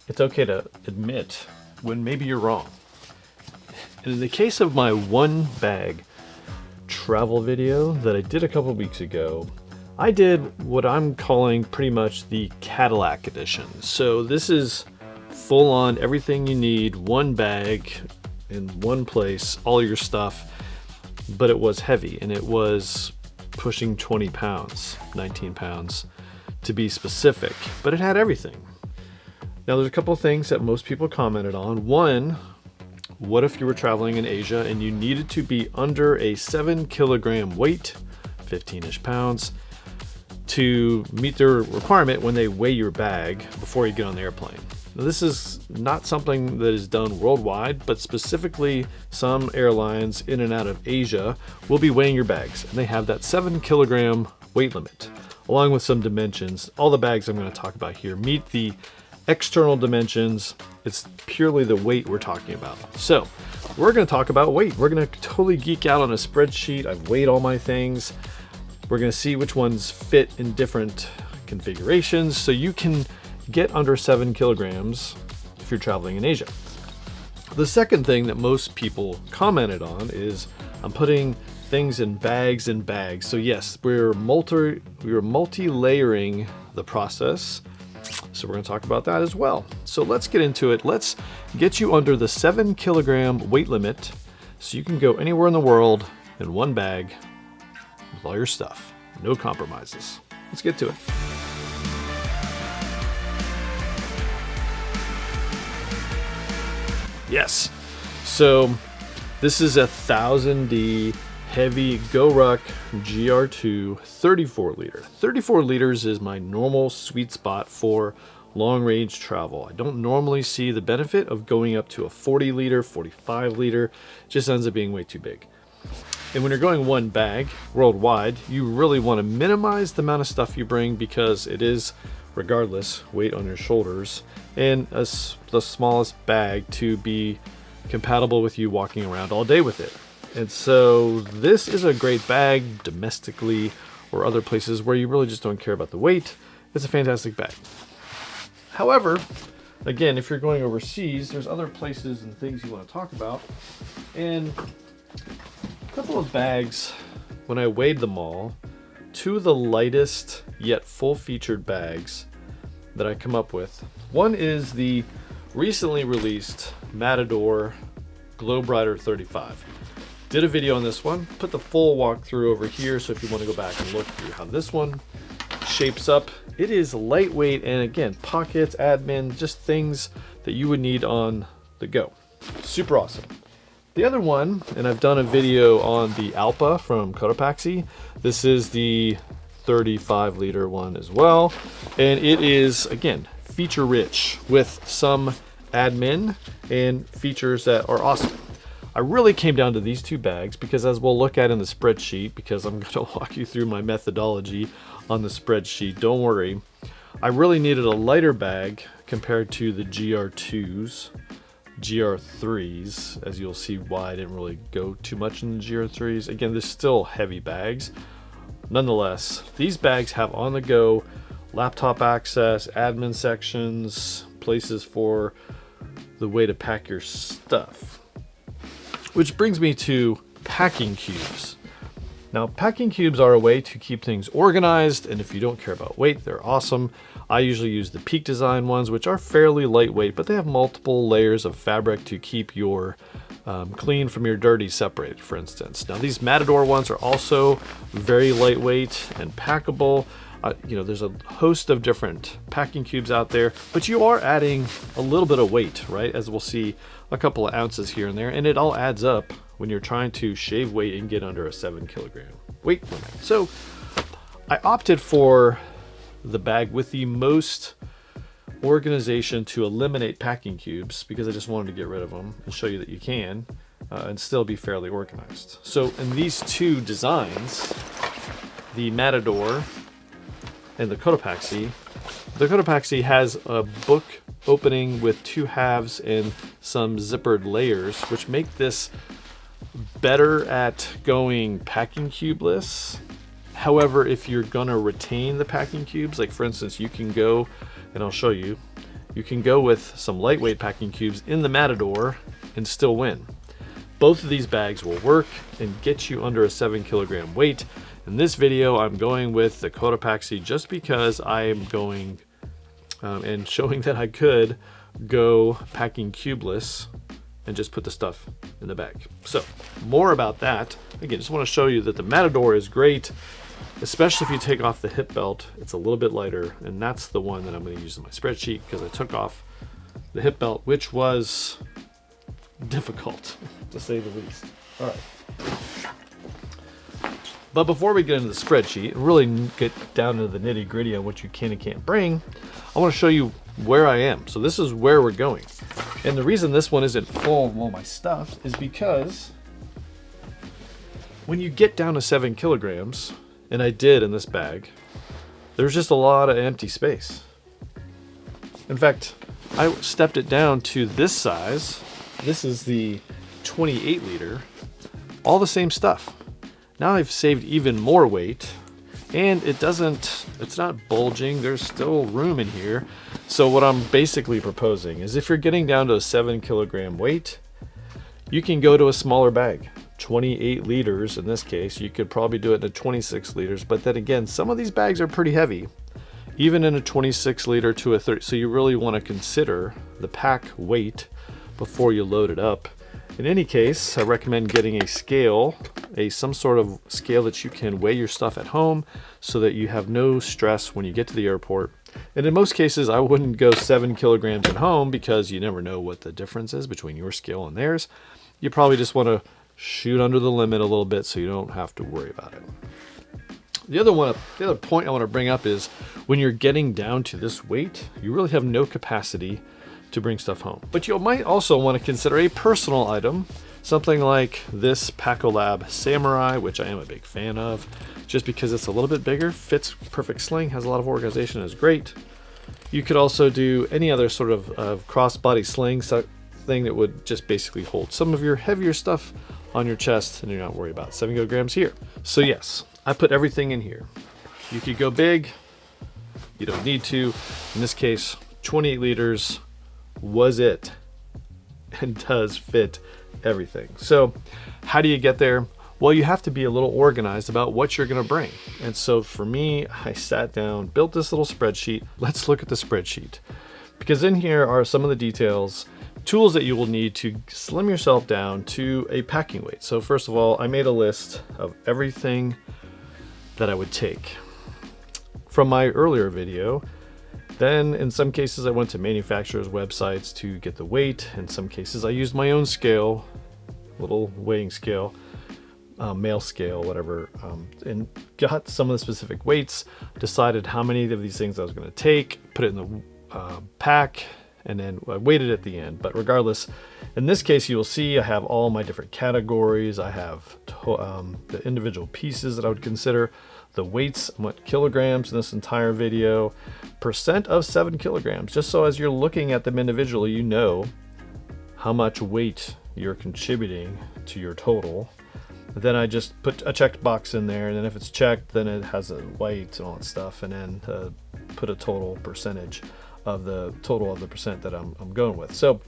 it's okay to admit when maybe you're wrong. And in the case of my one bag travel video that I did a couple weeks ago, I did what I'm calling pretty much the Cadillac edition. So this is full on everything you need, one bag in one place, all your stuff, but it was heavy and it was pushing 20 pounds, 19 pounds to be specific, but it had everything. Now there's a couple of things that most people commented on. One, what if you were traveling in Asia and you needed to be under a 7 kilogram weight, 15-ish pounds, to meet their requirement when they weigh your bag before you get on the airplane? Now, this is not something that is done worldwide, but specifically some airlines in and out of Asia will be weighing your bags, and they have that 7 kilogram weight limit, along with some dimensions. All the bags I'm going to talk about here meet the external dimensions. It's purely the weight we're talking about. So we're going to talk about weight. We're going to totally geek out on a spreadsheet. I've weighed all my things. We're going to see which ones fit in different configurations so you can get under 7 kilograms if you're traveling in Asia. The second thing that most people commented on is I'm putting things in bags and bags. So yes, we're multi-layering the process. So we're going to talk about that as well. So let's get into it. Let's get you under the 7 kilogram weight limit so you can go anywhere in the world in one bag with all your stuff. No compromises. Let's get to it. Yes. So this is a 1000D heavy GoRuck GR2 34 liter. 34 liters is my normal sweet spot for long range travel. I don't normally see the benefit of going up to a 40 liter, 45 liter. It just ends up being way too big. And when you're going one bag worldwide, you really want to minimize the amount of stuff you bring because it is, regardless, weight on your shoulders, and the smallest bag to be compatible with you walking around all day with it. And so this is a great bag domestically or other places where you really just don't care about the weight. It's a fantastic bag. However, again, if you're going overseas, there's other places and things you want to talk about. And a couple of bags, when I weighed them all, two of the lightest yet full-featured bags that I come up with. One is the recently released Matador Glowbrighter 35. Did a video on this one, put the full walkthrough over here, so if you want to go back and look through how this one shapes up. It is lightweight and again, pockets, admin, just things that you would need on the go. Super awesome. The other one, and I've done a video on the Alpa from Cotopaxi. This is the 35 liter one as well. And it is, again, feature rich with some admin and features that are awesome. I really came down to these two bags because, as we'll look at in the spreadsheet, because I'm going to walk you through my methodology on the spreadsheet, don't worry. I really needed a lighter bag compared to the GR2s, GR3s, as you'll see why I didn't really go too much in the GR3s. Again, they're still heavy bags. Nonetheless, these bags have on-the-go laptop access, admin sections, places for the way to pack your stuff. Which brings me to packing cubes. Now, packing cubes are a way to keep things organized, and if you don't care about weight, they're awesome. I usually use the Peak Design ones, which are fairly lightweight, but they have multiple layers of fabric to keep your clean from your dirty separated, for instance. Now, these Matador ones are also very lightweight and packable. There's a host of different packing cubes out there, but you are adding a little bit of weight, right? As we'll see, a couple of ounces here and there, and it all adds up when you're trying to shave weight and get under a 7 kilogram weight limit. So I opted for the bag with the most organization to eliminate packing cubes because I just wanted to get rid of them and show you that you can and still be fairly organized. So in these two designs, the Matador and the Cotopaxi has a book opening with two halves and some zippered layers, which make this better at going packing cubeless. However, if you're gonna retain the packing cubes, like for instance, you can go, and I'll show you, you can go with some lightweight packing cubes in the Matador and still win. Both of these bags will work and get you under a 7 kilogram weight. In this video, I'm going with the Cotopaxi just because I am going and showing that I could go packing cubeless and just put the stuff in the bag. So more about that. Again, just want to show you that the Matador is great, especially if you take off the hip belt. It's a little bit lighter, and that's the one that I'm going to use in my spreadsheet because I took off the hip belt, which was difficult to say the least. All right. But before we get into the spreadsheet and really get down to the nitty gritty on what you can and can't bring, I want to show you where I am. So this is where we're going. And the reason this one isn't full of all my stuff is because when you get down to 7 kilograms, and I did in this bag, there's just a lot of empty space. In fact, I stepped it down to this size. This is the 28 liter, all the same stuff. Now I've saved even more weight, and it's not bulging. There's still room in here. So what I'm basically proposing is if you're getting down to a 7 kilogram weight, you can go to a smaller bag, 28 liters in this case. You could probably do it in a 26 liters, but then again, some of these bags are pretty heavy, even in a 26 liter to a 30. So you really want to consider the pack weight before you load it up. In any case, I recommend getting a scale, some sort of scale that you can weigh your stuff at home so that you have no stress when you get to the airport. And in most cases, I wouldn't go 7 kilograms at home because you never know what the difference is between your scale and theirs. You probably just want to shoot under the limit a little bit so you don't have to worry about it. The other point I want to bring up is when you're getting down to this weight, you really have no capacity to bring stuff home. But you might also want to consider a personal item, something like this Pacolab Samurai, which I am a big fan of, just because it's a little bit bigger, fits perfect sling, has a lot of organization, is great. You could also do any other sort of crossbody sling thing that would just basically hold some of your heavier stuff on your chest, and you're not worried about 7 kilograms here. So yes, I put everything in here. You could go big, you don't need to. In this case, 28 liters was it, and does fit everything. So how do you get there? Well, you have to be a little organized about what you're going to bring. And so for me, I sat down, built this little spreadsheet. Let's look at the spreadsheet, because in here are some of the details, tools that you will need to slim yourself down to a packing weight. So first of all, I made a list of everything that I would take from my earlier video. Then in some cases I went to manufacturers' websites to get the weight. In some cases I used my own scale, little weighing scale, male scale, whatever, and got some of the specific weights, decided how many of these things I was going to take, put it in the pack, and then I weighed it at the end. But regardless, in this case you will see I have all my different categories. I have the individual pieces that I would consider, the weights, what kilograms in this entire video, percent of 7 kilograms, just so as you're looking at them individually, you know how much weight you're contributing to your total. Then I just put a checked box in there, and then if it's checked, then it has a weight and all that stuff, and then put a total percentage of the total of the percent that I'm going with. So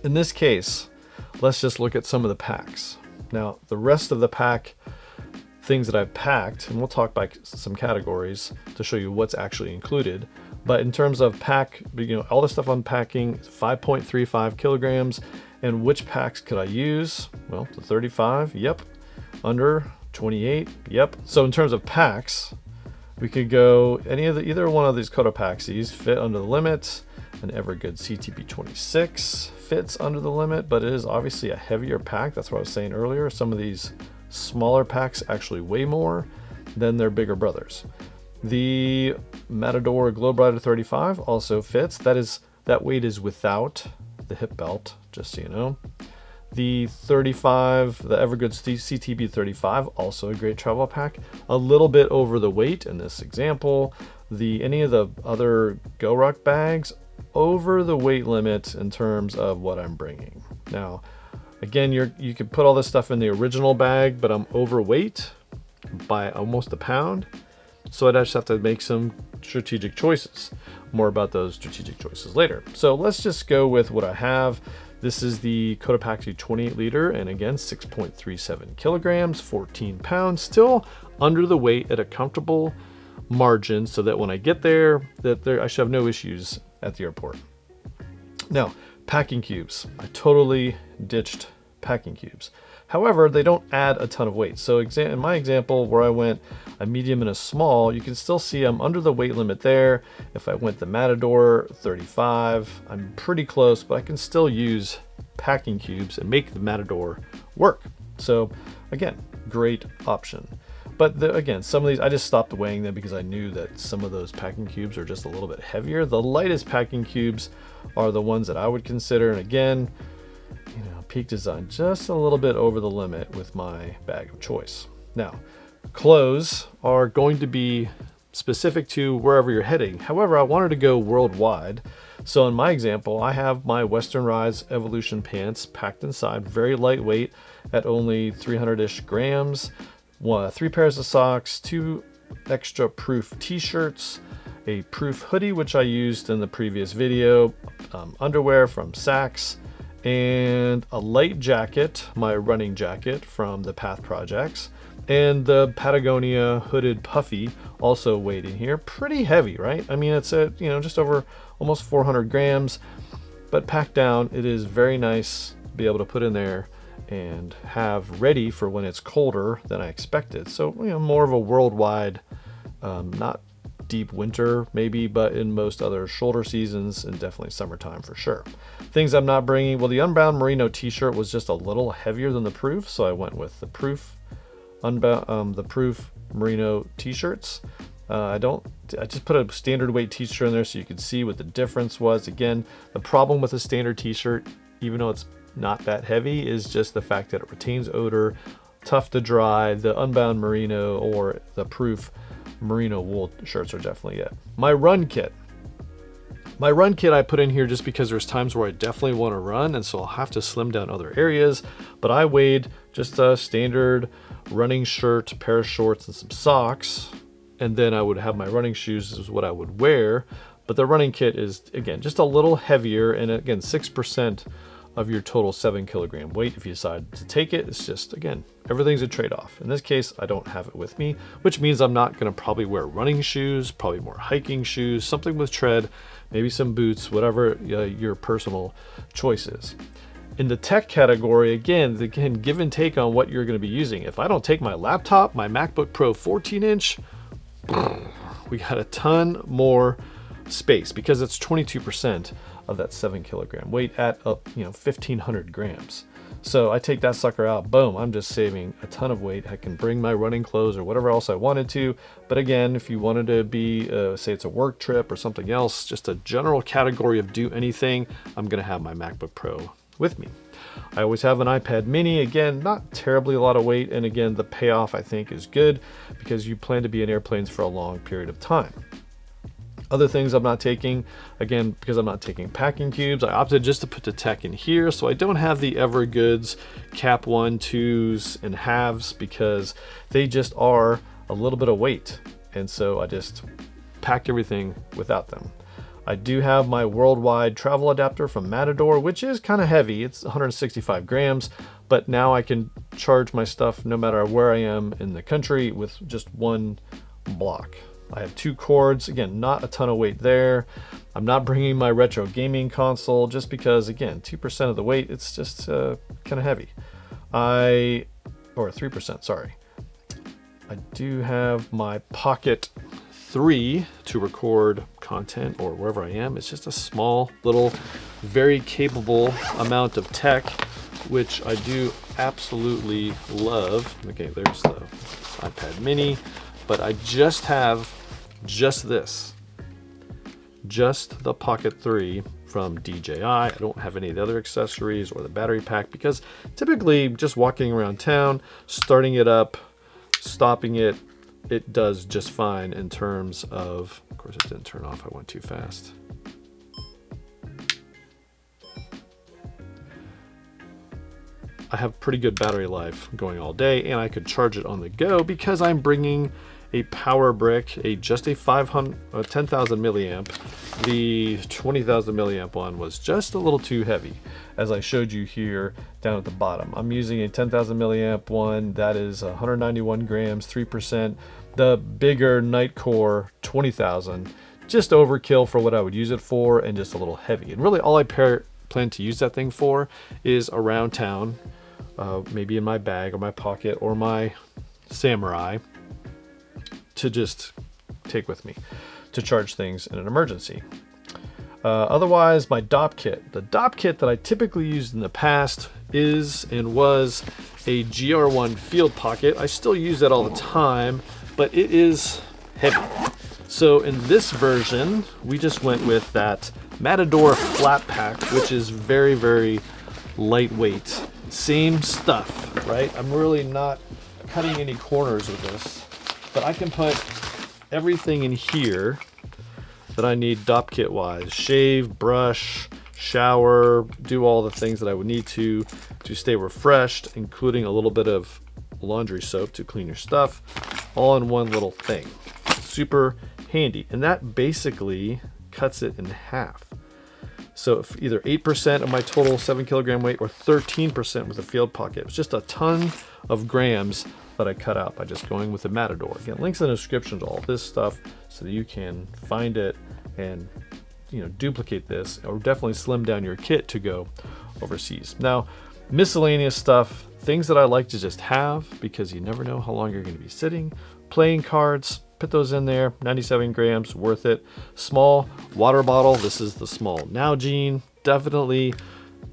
in this case, let's just look at some of the packs. Now, the rest of the pack things that I've packed, and we'll talk by some categories to show you what's actually included. But in terms of pack, all the stuff on packing, 5.35 kilograms. And which packs could I use? Well, the 35, yep. Under 28, yep. So in terms of packs, we could go either one of these Cotopaxis fit under the limit. An Evergood CTB 26 fits under the limit, but it is obviously a heavier pack. That's what I was saying earlier. Some of these smaller packs actually weigh more than their bigger brothers. The Matador Globe Rider 35 also fits. That weight is without the hip belt, just so you know. The 35, the Evergood CTB 35, also a great travel pack. A little bit over the weight in this example. Any of the other GoRuck bags, over the weight limit in terms of what I'm bringing. Now, again, you could put all this stuff in the original bag, but I'm overweight by almost a pound. So I'd just have to make some strategic choices. More about those strategic choices later. So let's just go with what I have. This is the Cotopaxi 28 liter, and again, 6.37 kilograms, 14 pounds, still under the weight at a comfortable margin, so that when I get there, I should have no issues at the airport. Now, packing cubes. I totally ditched packing cubes. However, they don't add a ton of weight. So in my example where I went a medium and a small, you can still see I'm under the weight limit there. If I went the Matador 35, I'm pretty close, but I can still use packing cubes and make the Matador work. So again, great option. But again, some of these, I just stopped weighing them because I knew that some of those packing cubes are just a little bit heavier. The lightest packing cubes are the ones that I would consider. And again, Peak Design just a little bit over the limit with my bag of choice. Now, clothes are going to be specific to wherever you're heading. However, I wanted to go worldwide. So in my example, I have my Western Rise Evolution pants packed inside, very lightweight at only 300-ish grams, 3 pairs of socks, 2 extra proof t-shirts, a proof hoodie, which I used in the previous video, underwear from Saks, and a light jacket, my running jacket from the Path Projects, and the Patagonia hooded puffy also weighed in here. Pretty heavy, right? I mean, it's at, just over almost 400 grams, but packed down, it is very nice to be able to put in there and have ready for when it's colder than I expected. So, more of a worldwide, not deep winter maybe, but in most other shoulder seasons and definitely summertime for sure. Things I'm not bringing, well, the Unbound Merino t-shirt was just a little heavier than the Proof, so I went with the Proof the Proof Merino t-shirts. I just put a standard weight t-shirt in there so you could see what the difference was. Again, the problem with a standard t-shirt, even though it's not that heavy, is just the fact that it retains odor, tough to dry. The Unbound Merino or the Proof merino wool shirts are definitely it. My run kit I put in here just because there's times where I definitely want to run, and so I'll have to slim down other areas. But I weighed just a standard running shirt, pair of shorts, and some socks, and then I would have my running shoes is what I would wear. But the running kit is, again, just a little heavier, and again, 6% of your total 7 kilogram weight. If you decide to take it, it's just, again, everything's a trade-off. In this case, I don't have it with me, which means I'm not going to probably wear running shoes, probably more hiking shoes, something with tread, maybe some boots, whatever your personal choice is. In the tech category, again, give and take on what you're going to be using. If I don't take my laptop, my MacBook Pro 14-inch, we got a ton more space because it's 22% of that 7 kilogram weight at 1,500 grams. So I take that sucker out, boom, I'm just saving a ton of weight. I can bring my running clothes or whatever else I wanted to. But again, if you wanted to be, say it's a work trip or something else, just a general category of do anything, I'm gonna have my MacBook Pro with me. I always have an iPad mini, again, not terribly a lot of weight. And again, the payoff I think is good because you plan to be in airplanes for a long period of time. Other things I'm not taking, again, because I'm not taking packing cubes, I opted just to put the tech in here. So I don't have the Evergoods Cap 1, 2s, and halves because they just are a little bit of weight. And so I just packed everything without them. I do have my worldwide travel adapter from Matador, which is kind of heavy. It's 165 grams, but now I can charge my stuff no matter where I am in the country with just one block. I have 2 cords, again, not a ton of weight there. I'm not bringing my retro gaming console just because, again, 2% of the weight, it's just kind of heavy. Or 3%, sorry. I do have my Pocket 3 to record content or wherever I am. It's just a small little, very capable amount of tech, which I do absolutely love. Okay, there's the iPad mini, but I just have just the Pocket 3 from DJI. I don't have any of the other accessories or the battery pack because typically just walking around town, starting it up, stopping it, it does just fine in terms of course it didn't turn off, I went too fast. I have pretty good battery life going all day, and I could charge it on the go because I'm bringing a power brick, just a 10,000 milliamp. The 20,000 milliamp one was just a little too heavy, as I showed you here down at the bottom. I'm using a 10,000 milliamp one that is 191 grams, 3%. The bigger Nitecore 20,000, just overkill for what I would use it for, and just a little heavy. And really all I plan to use that thing for is around town, maybe in my bag or my pocket or my Samurai, to just take with me to charge things in an emergency. Otherwise, my DOP kit. The DOP kit that I typically used in the past is and was a GR1 field pocket. I still use that all the time, but it is heavy. So in this version, we just went with that Matador flat pack, which is very, very lightweight. Same stuff, right? I'm really not cutting any corners with this, but I can put everything in here that I need DOP kit wise. Shave, brush, shower, do all the things that I would need to stay refreshed, including a little bit of laundry soap to clean your stuff, all in one little thing. Super handy. And that basically cuts it in half. So if either 8% of my total 7 kilogram weight or 13% with a field pocket. It's just a ton of grams that I cut out by just going with the Matador. Again, links in the description to all this stuff so that you can find it and duplicate this, or definitely slim down your kit to go overseas. Now, miscellaneous stuff, things that I like to just have because you never know how long you're going to be sitting. Playing cards, put those in there, 97 grams, worth it. Small water bottle, this is the small Nalgene. Definitely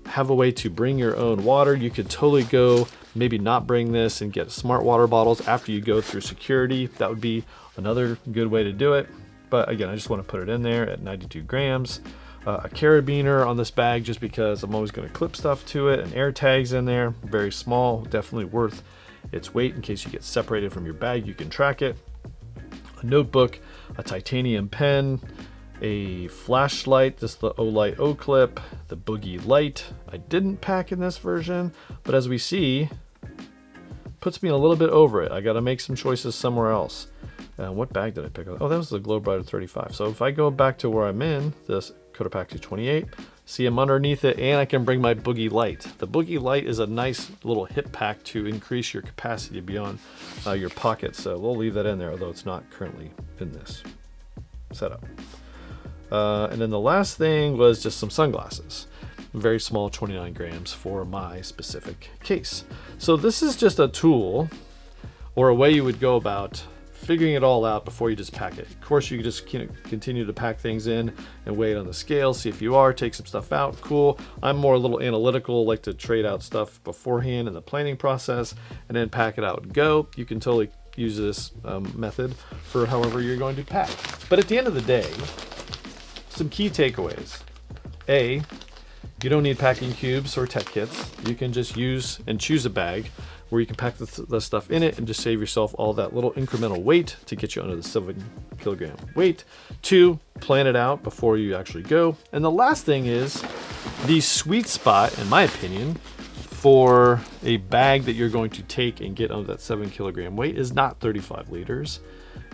have a way to bring your own water. You could totally go, maybe not bring this and get smart water bottles after you go through security. That would be another good way to do it. But again, I just want to put it in there at 92 grams. A carabiner on this bag just because I'm always going to clip stuff to it, and air tags in there, very small, definitely worth its weight in case you get separated from your bag, you can track it. A notebook, a titanium pen, a flashlight, this is the Olight O-Clip, the Boogie Light. I didn't pack in this version, but as we see, puts me a little bit over it. I got to make some choices somewhere else. What bag did I pick up? Oh, that was the Globe Rider 35. So if I go back to where I'm in, this Cotopaxi 28, see I'm underneath it, and I can bring my Boogie Light. The Boogie Light is a nice little hip pack to increase your capacity beyond your pocket. So we'll leave that in there, although it's not currently in this setup. And then the last thing was just some sunglasses. Very small, 29 grams for my specific case. So this is just a tool or a way you would go about figuring it all out before you just pack it. Of course, you can just continue to pack things in and weigh it on the scale, see if you are, take some stuff out, cool. I'm more a little analytical, like to trade out stuff beforehand in the planning process and then pack it out and go. You can totally use this method for however you're going to pack. But at the end of the day, some key takeaways. A, you don't need packing cubes or tech kits. You can just use and choose a bag where you can pack the stuff in it and just save yourself all that little incremental weight to get you under the 7 kilogram weight. 2, plan it out before you actually go. And the last thing is the sweet spot, in my opinion, for a bag that you're going to take and get under that 7 kilogram weight is not 35 liters.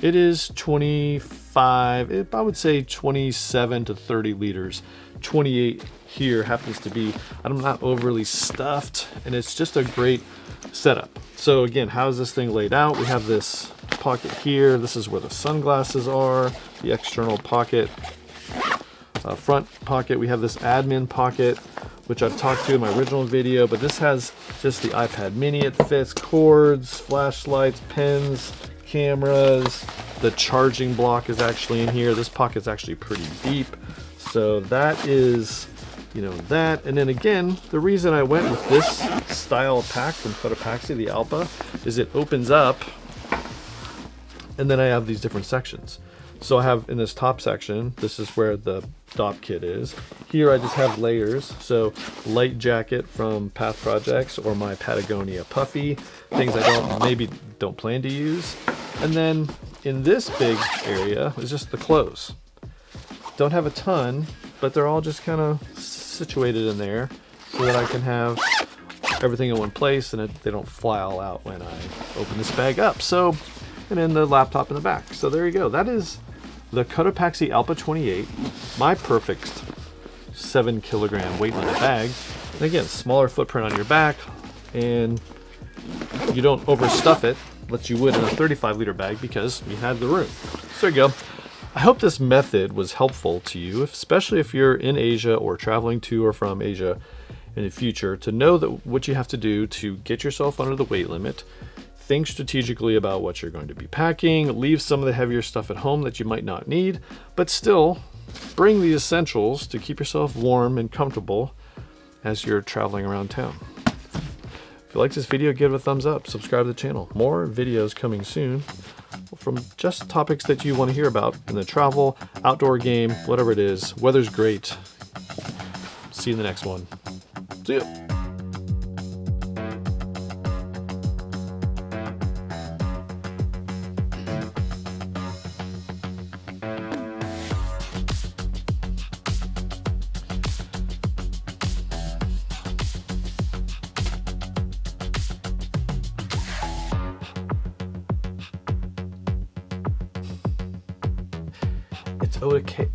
It is 25, I would say 27 to 30 liters. 28 here happens to be, I'm not overly stuffed, and it's just a great setup. So again, how is this thing laid out? We have this pocket here. This is where the sunglasses are, the external pocket. Front pocket, we have this admin pocket, which I've talked to in my original video, but this has just the iPad mini. It fits cords, flashlights, pens, cameras. The charging block is actually in here. This pocket's actually pretty deep. So that is, that. And then again, the reason I went with this style of pack from Cotopaxi, the Alpa, is it opens up and then I have these different sections. So I have in this top section, this is where the DOP kit is. Here I just have layers. So light jacket from Path Projects or my Patagonia Puffy, things I maybe don't plan to use. And then in this big area is just the clothes. Don't have a ton, but they're all just kind of situated in there so that I can have everything in one place and they don't fly all out when I open this bag up. So and then the laptop in the back. So there you go. That is the Cotopaxi Alpha 28, my perfect 7 kilogram weight limit bag. And again, smaller footprint on your back, and you don't overstuff it, like you would in a 35 liter bag because you had the room. So there you go. I hope this method was helpful to you, especially if you're in Asia or traveling to or from Asia in the future, to know that what you have to do to get yourself under the weight limit. Think strategically about what you're going to be packing, leave some of the heavier stuff at home that you might not need, but still bring the essentials to keep yourself warm and comfortable as you're traveling around town. If you like this video, give it a thumbs up, subscribe to the channel. More videos coming soon from just topics that you want to hear about in the travel, outdoor game, whatever it is. Weather's great. See you in the next one. See ya. It's Oda K.